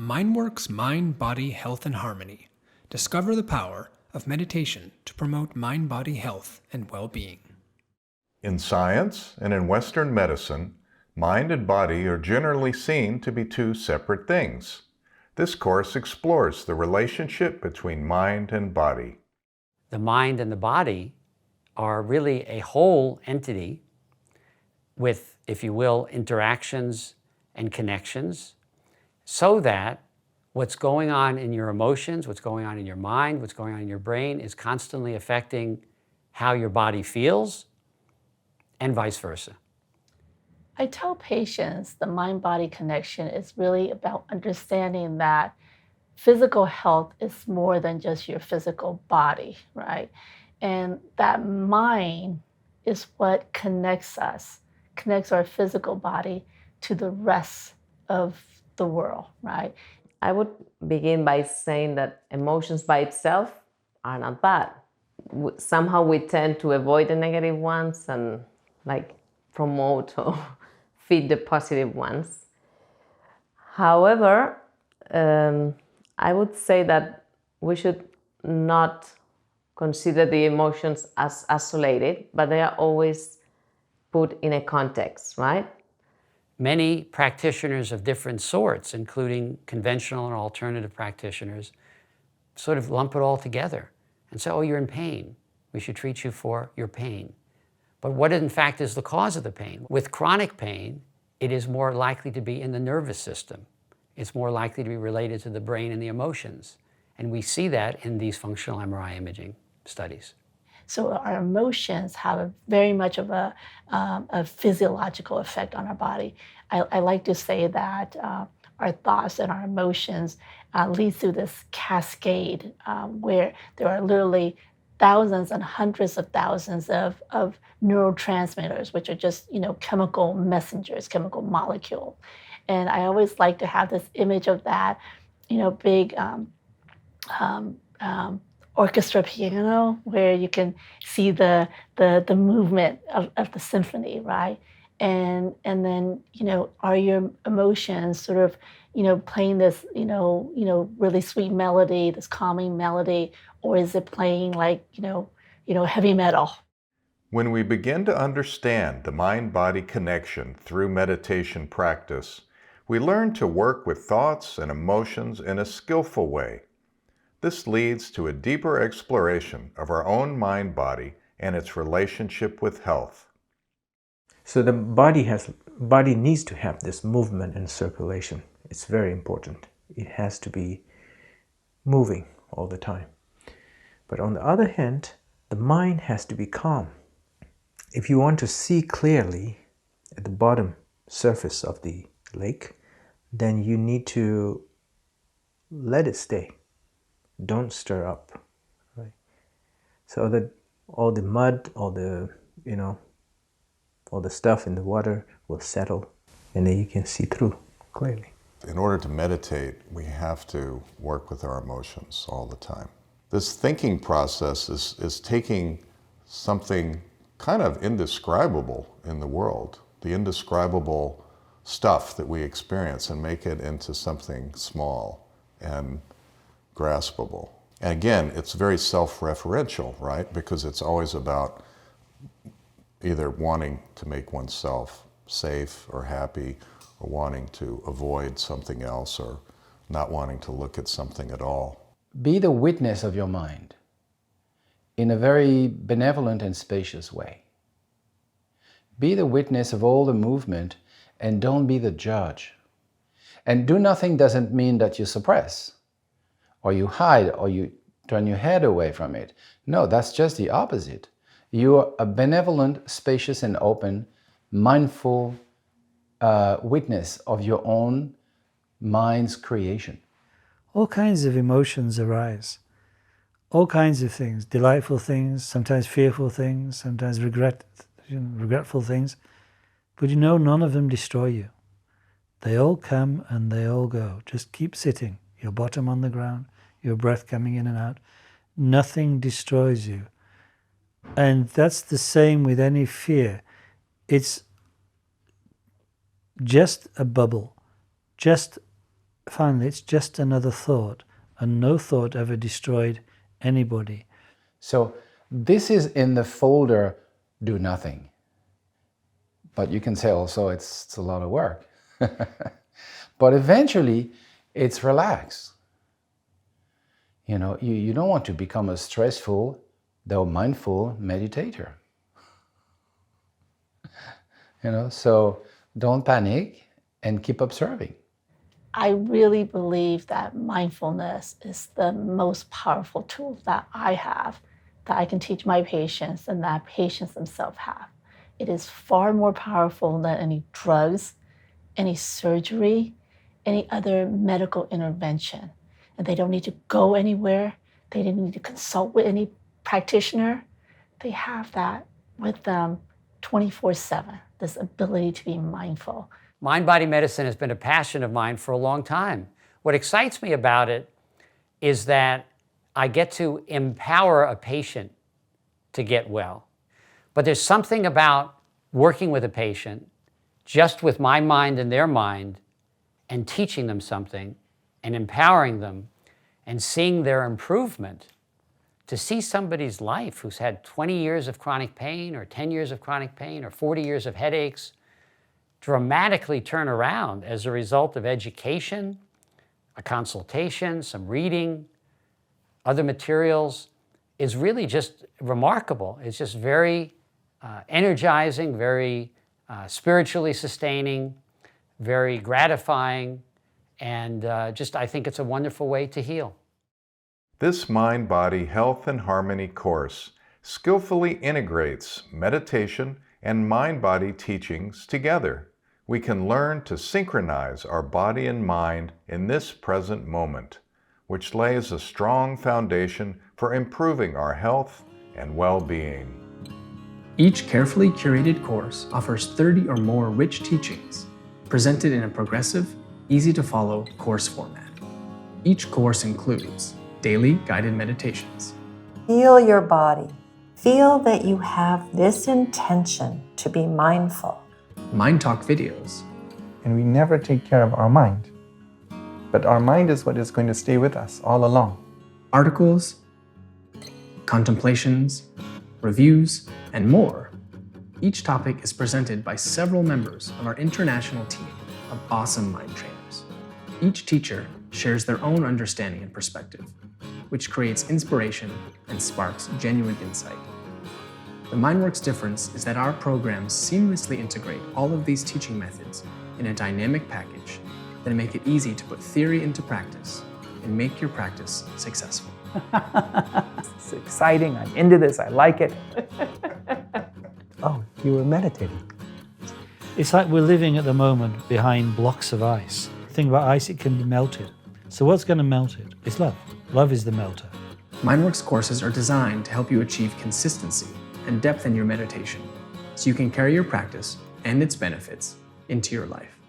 Mindworks Mind, Body, Health, and Harmony. Discover the power of meditation to promote mind-body health and well-being. In science and in Western medicine, mind and body are generally seen to be two separate things. This course explores the relationship between mind and body. The mind and the body are really a whole entity with, if you will, interactions and connections, so that what's going on in your emotions, what's going on in your mind, what's going on in your brain is constantly affecting how your body feels and vice versa. I tell patients the mind-body connection is really about understanding that physical health is more than just your physical body, right? And that mind is what connects us, connects our physical body to the rest of the world, right? I would begin by saying that emotions by itself are not bad. Somehow we tend to avoid the negative ones and promote or feed the positive ones. However, I would say that we should not consider the emotions as isolated, but they are always put in a context, right? Many practitioners of different sorts, including conventional and alternative practitioners, sort of lump it all together and say, oh, you're in pain. We should treat you for your pain. But what in fact is the cause of the pain? With chronic pain, it is more likely to be in the nervous system. It's more likely to be related to the brain and the emotions. And we see that in these functional MRI imaging studies. So our emotions have very much of a physiological effect on our body. I like to say that our thoughts and our emotions lead through this cascade where there are literally thousands and hundreds of thousands of neurotransmitters, which are just chemical messengers, chemical molecule. And I always like to have this image of that, big orchestra piano where you can see the movement of the symphony, right? And then are your emotions sort of playing this really sweet melody, this calming melody, or is it playing like heavy metal? When we begin to understand the mind-body connection through meditation practice, we learn to work with thoughts and emotions in a skillful way. This leads to a deeper exploration of our own mind-body and its relationship with health. So the body needs to have this movement and circulation. It's very important. It has to be moving all the time. But on the other hand, the mind has to be calm. If you want to see clearly at the bottom surface of the lake, then you need to let it stay. Don't stir up, right? So that all the mud, all the stuff in the water will settle, and then you can see through clearly. In order to meditate, we have to work with our emotions all the time. This thinking process is taking something kind of indescribable in the world, the indescribable stuff that we experience, and make it into something small and graspable. And again, it's very self-referential, right? Because it's always about either wanting to make oneself safe or happy, or wanting to avoid something else, or not wanting to look at something at all. Be the witness of your mind in a very benevolent and spacious way. Be the witness of all the movement and don't be the judge. And do nothing doesn't mean that you suppress, or you hide, or you turn your head away from it. No, that's just the opposite. You are a benevolent, spacious, and open, mindful witness of your own mind's creation. All kinds of emotions arise. All kinds of things, delightful things, sometimes fearful things, sometimes regretful things. But none of them destroy you. They all come and they all go. Just keep sitting, your bottom on the ground, your breath coming in and out. Nothing destroys you. And that's the same with any fear. It's just a bubble, just finally, it's just another thought, and no thought ever destroyed anybody. So this is in the folder do nothing. But you can say also it's a lot of work. But eventually it's relax. You know, you don't want to become a stressful, though mindful meditator. You know, so don't panic and keep observing. I really believe that mindfulness is the most powerful tool that I have, that I can teach my patients and that patients themselves have. It is far more powerful than any drugs, any surgery, any other medical intervention. And they don't need to go anywhere. They didn't need to consult with any practitioner. They have that with them 24/7, this ability to be mindful. Mind-body medicine has been a passion of mine for a long time. What excites me about it is that I get to empower a patient to get well. But there's something about working with a patient, just with my mind and their mind, and teaching them something, and empowering them, and seeing their improvement. To see somebody's life who's had 20 years of chronic pain, or 10 years of chronic pain, or 40 years of headaches, dramatically turn around as a result of education, a consultation, some reading, other materials, is really just remarkable. It's just very energizing, very spiritually sustaining, very gratifying, and just I think it's a wonderful way to heal. This Mind-Body Health and Harmony course skillfully integrates meditation and mind-body teachings together. We can learn to synchronize our body and mind in this present moment, which lays a strong foundation for improving our health and well-being. Each carefully curated course offers 30 or more rich teachings, presented in a progressive, easy-to-follow course format. Each course includes daily guided meditations. Feel your body. Feel that you have this intention to be mindful. Mind Talk videos. And we never take care of our mind. But our mind is what is going to stay with us all along. Articles, contemplations, reviews, and more. Each topic is presented by several members of our international team of awesome mind trainers. Each teacher shares their own understanding and perspective, which creates inspiration and sparks genuine insight. The Mindworks difference is that our programs seamlessly integrate all of these teaching methods in a dynamic package that make it easy to put theory into practice and make your practice successful. It's exciting. I'm into this. I like it. Oh, you were meditating. It's like we're living at the moment behind blocks of ice. The thing about ice, it can be melted. So what's going to melt it? It's love. Love is the melter. Mindworks courses are designed to help you achieve consistency and depth in your meditation, so you can carry your practice and its benefits into your life.